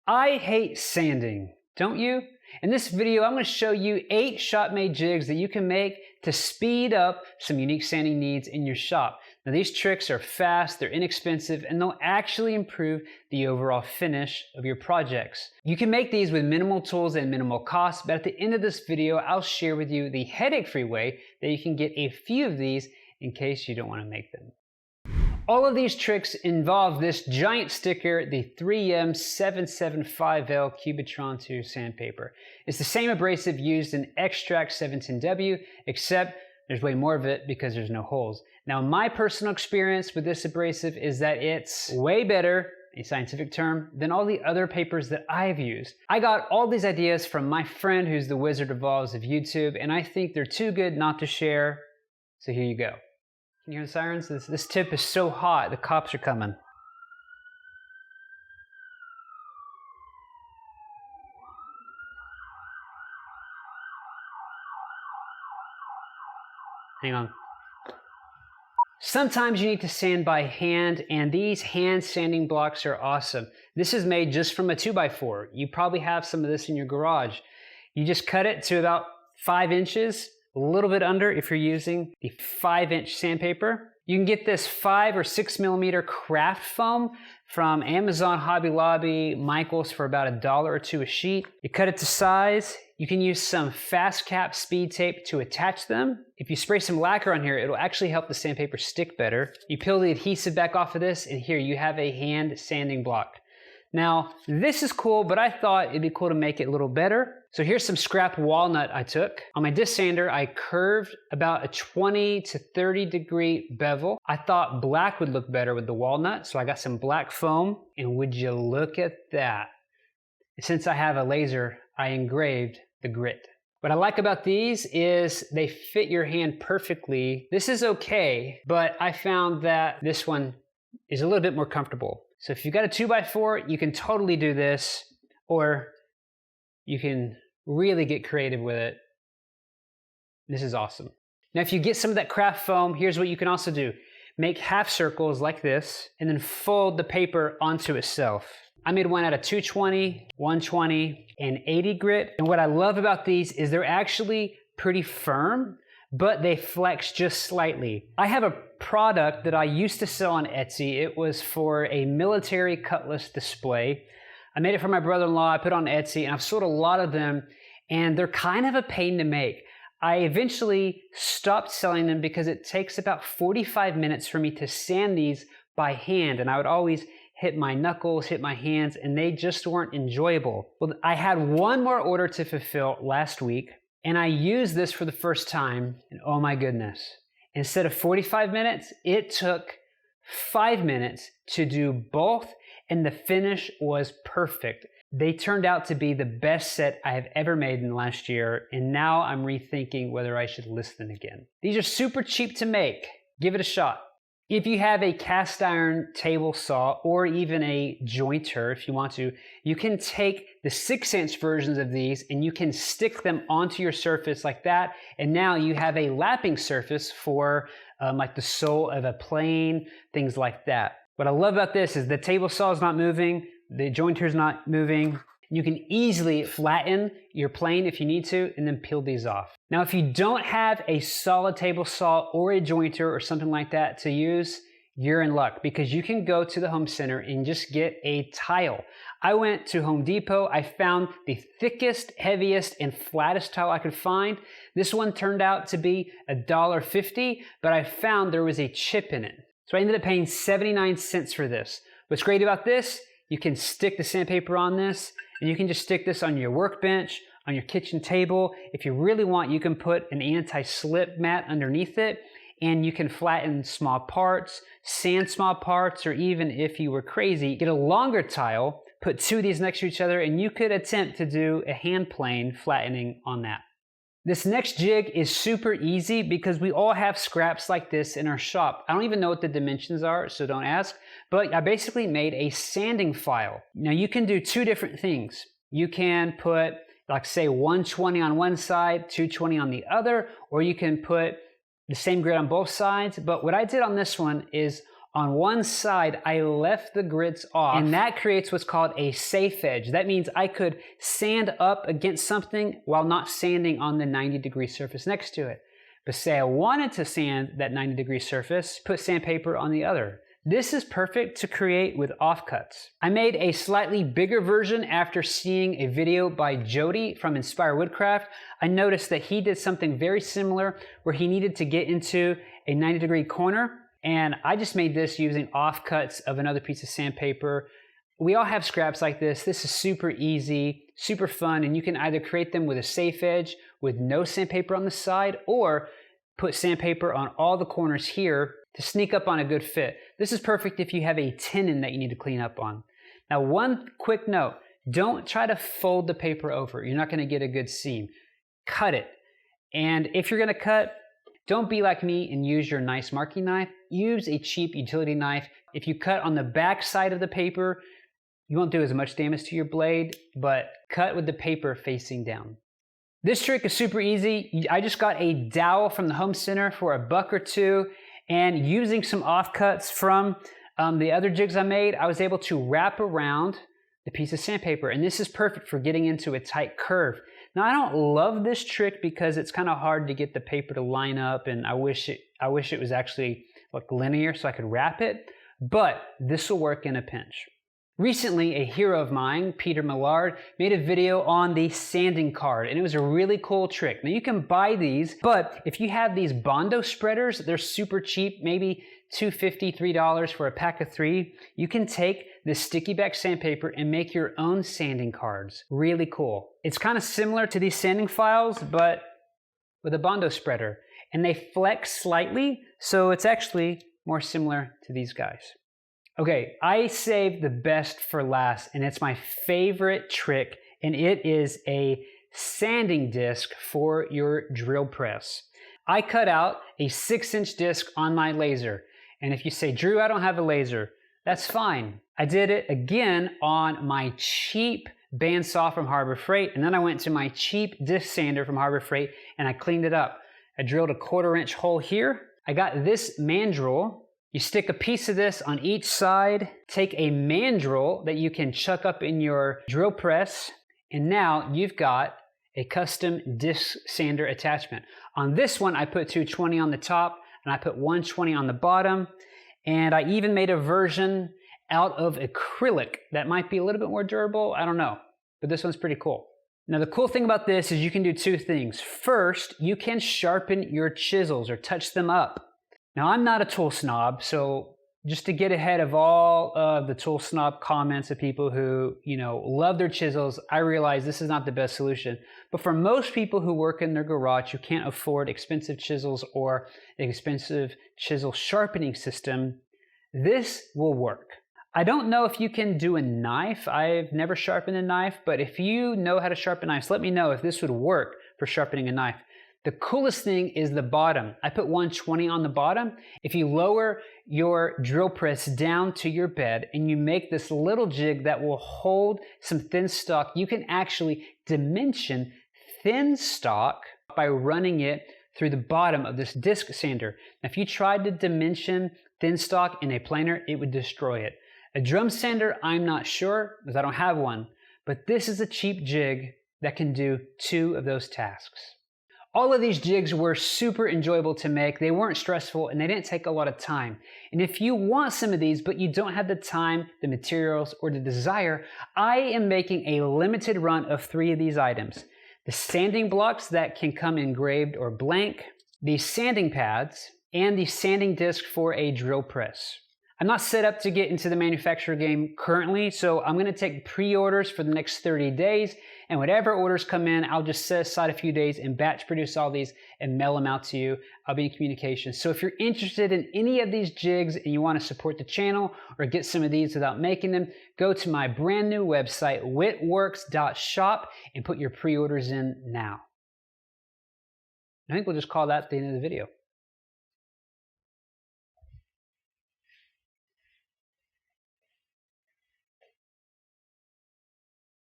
I hate sanding, don't you? In this video, I'm going to show you 8 shop-made jigs that you can make to speed up some unique sanding needs in your shop. Now these tricks are fast, they're inexpensive, and they'll actually improve the overall finish of your projects. You can make these with minimal tools and minimal cost, but at the end of this video, I'll share with you the headache-free way that you can get a few of these in case you don't want to make them. All of these tricks involve this giant sticker, the 3M 775L Cubitron 2 sandpaper. It's the same abrasive used in Extract 710W, except there's way more of it because there's no holes. Now, my personal experience with this abrasive is that it's way better, a scientific term, than all the other papers that I've used. I got all these ideas from my friend who's the Wizard of Oz of YouTube, and I think they're too good not to share, so here you go. Can you hear the sirens? This tip is so hot, the cops are coming. Hang on. Sometimes you need to sand by hand, and these hand sanding blocks are awesome. This is made just from a 2x4. You probably have some of this in your garage. You just cut it to about 5 inches. A little bit under if you're using the 5-inch sandpaper. You can get this 5 or 6 millimeter craft foam from Amazon, Hobby Lobby, Michaels for about $1 or $2 a sheet. You cut it to size. You can use some fast cap speed tape to attach them. If you spray some lacquer on here, it'll actually help the sandpaper stick better. You peel the adhesive back off of this, and here you have a hand sanding block. Now, this is cool, but I thought it'd be cool to make it a little better. So here's some scrap walnut I took. On my disc sander, I curved about a 20 to 30 degree bevel. I thought black would look better with the walnut, so I got some black foam, and would you look at that? Since I have a laser, I engraved the grit. What I like about these is they fit your hand perfectly. This is okay, but I found that this one is a little bit more comfortable. So if you've got a 2x4, you can totally do this, or you can really get creative with it. This is awesome. Now, if you get some of that craft foam, here's what you can also do. Make half circles like this, and then fold the paper onto itself. I made one out of 220, 120, and 80 grit. And what I love about these is they're actually pretty firm, but they flex just slightly. I have a product that I used to sell on Etsy. It was for a military cutlass display. I made it for my brother-in-law. I put it on Etsy, and I've sold a lot of them, and they're kind of a pain to make. I eventually stopped selling them because it takes about 45 minutes for me to sand these by hand, and I would always hit my knuckles, hit my hands, and they just weren't enjoyable. Well, I had one more order to fulfill last week, and I used this for the first time, and oh my goodness. Instead of 45 minutes, it took 5 minutes to do both, and the finish was perfect. They turned out to be the best set I have ever made in the last year, and now I'm rethinking whether I should list them again. These are super cheap to make. Give it a shot. If you have a cast iron table saw or even a jointer, if you want to, you can take the 6-inch versions of these and you can stick them onto your surface like that. And now you have a lapping surface for like the sole of a plane, things like that. What I love about this is the table saw is not moving, the jointer is not moving. You can easily flatten your plane if you need to, and then peel these off. Now, if you don't have a solid table saw or a jointer or something like that to use, you're in luck, because you can go to the home center and just get a tile. I went to Home Depot. I found the thickest, heaviest, and flattest tile I could find. This one turned out to be $1.50, but I found there was a chip in it. So I ended up paying 79 cents for this. What's great about this, you can stick the sandpaper on this, and you can just stick this on your workbench, on your kitchen table. If you really want, you can put an anti-slip mat underneath it, and you can flatten small parts, sand small parts, or even if you were crazy, get a longer tile, put 2 of these next to each other, and you could attempt to do a hand plane flattening on that. This next jig is super easy because we all have scraps like this in our shop. I don't even know what the dimensions are, so don't ask, but I basically made a sanding file. Now you can do 2 different things. You can put, like say 120 on one side, 220 on the other, or you can put the same grit on both sides. But what I did on this one is On one side, I left the grits off, and that creates what's called a safe edge. That means I could sand up against something while not sanding on the 90-degree surface next to it. But say I wanted to sand that 90-degree surface, put sandpaper on the other. This is perfect to create with offcuts. I made a slightly bigger version after seeing a video by Jody from Inspire Woodcraft. I noticed that he did something very similar where he needed to get into a 90-degree corner, and I just made this using offcuts of another piece of sandpaper. We all have scraps like this. This is super easy, super fun, and you can either create them with a safe edge with no sandpaper on the side, or put sandpaper on all the corners here to sneak up on a good fit. This is perfect if you have a tenon that you need to clean up on. Now, one quick note, don't try to fold the paper over. You're not gonna get a good seam. Cut it. And if you're gonna cut, don't be like me and use your nice marking knife. Use a cheap utility knife. If you cut on the back side of the paper, you won't do as much damage to your blade, but cut with the paper facing down. This trick is super easy. I just got a dowel from the home center for $1 or $2, and using some offcuts from the other jigs I made, I was able to wrap around the piece of sandpaper, and this is perfect for getting into a tight curve. Now, I don't love this trick because it's kind of hard to get the paper to line up, and I wish it was actually like linear so I could wrap it, but this will work in a pinch. Recently, a hero of mine, Peter Millard, made a video on the sanding card, and it was a really cool trick. Now, you can buy these, but if you have these Bondo spreaders, they're super cheap, maybe $2.50, $3 for a pack of 3. You can take this sticky back sandpaper and make your own sanding cards. Really cool. It's kind of similar to these sanding files, but with a Bondo spreader, and they flex slightly, so it's actually more similar to these guys. Okay, I saved the best for last, and it's my favorite trick, and it is a sanding disc for your drill press. I cut out a 6-inch disc on my laser, and if you say, Drew, I don't have a laser, that's fine. I did it again on my cheap bandsaw from Harbor Freight, and then I went to my cheap disc sander from Harbor Freight, and I cleaned it up. I drilled a 1/4-inch hole here. I got this mandrel. You stick a piece of this on each side, take a mandrel that you can chuck up in your drill press, and now you've got a custom disc sander attachment. On this one, I put 220 on the top, and I put 120 on the bottom, and I even made a version out of acrylic that might be a little bit more durable, I don't know, but this one's pretty cool. Now, the cool thing about this is you can do 2 things. First, you can sharpen your chisels or touch them up. Now, I'm not a tool snob, so just to get ahead of all of the tool snob comments of people who, love their chisels, I realize this is not the best solution. But for most people who work in their garage who can't afford expensive chisels or an expensive chisel sharpening system, this will work. I don't know if you can do a knife. I've never sharpened a knife, but if you know how to sharpen knives, let me know if this would work for sharpening a knife. The coolest thing is the bottom. I put 120 on the bottom. If you lower your drill press down to your bed and you make this little jig that will hold some thin stock, you can actually dimension thin stock by running it through the bottom of this disc sander. Now, if you tried to dimension thin stock in a planer, it would destroy it. A drum sander, I'm not sure because I don't have one, but this is a cheap jig that can do 2 of those tasks. All of these jigs were super enjoyable to make. They weren't stressful and they didn't take a lot of time. And if you want some of these, but you don't have the time, the materials, or the desire, I am making a limited run of 3 of these items. The sanding blocks that can come engraved or blank, the sanding pads, and the sanding disc for a drill press. I'm not set up to get into the manufacturer game currently, so I'm going to take pre-orders for the next 30 days, and whatever orders come in, I'll just set aside a few days and batch produce all these and mail them out to you. I'll be in communication. So if you're interested in any of these jigs and you want to support the channel or get some of these without making them, go to my brand new website, wittworks.shop, and put your pre-orders in now. I think we'll just call that the end of the video.